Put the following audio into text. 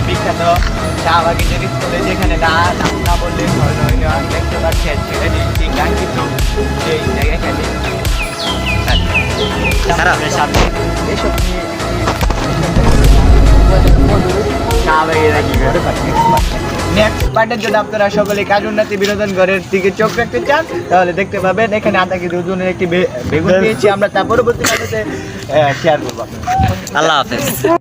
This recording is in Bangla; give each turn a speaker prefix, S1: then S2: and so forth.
S1: বিখ্যাত চা বাগিচার স্থলে যেখানে না বললে দেখতে পাচ্ছেন সেখানে কিন্তু সেই জায়গাখানে সামনে এসব নিয়ে চা বাগিয়ে কি করে নেক্সট পার্টের জন্য আপনারা সকলে কাজ উন্নতি বিনোদন ঘরের দিকে চোখ রাখতে চান তাহলে দেখতে পাবেন এখানে আধা কেজি ওজনের একটি বেগুন পেয়েছি আমরা তা পরবর্তী শেয়ার করবো।
S2: আল্লাহ হাফেজ।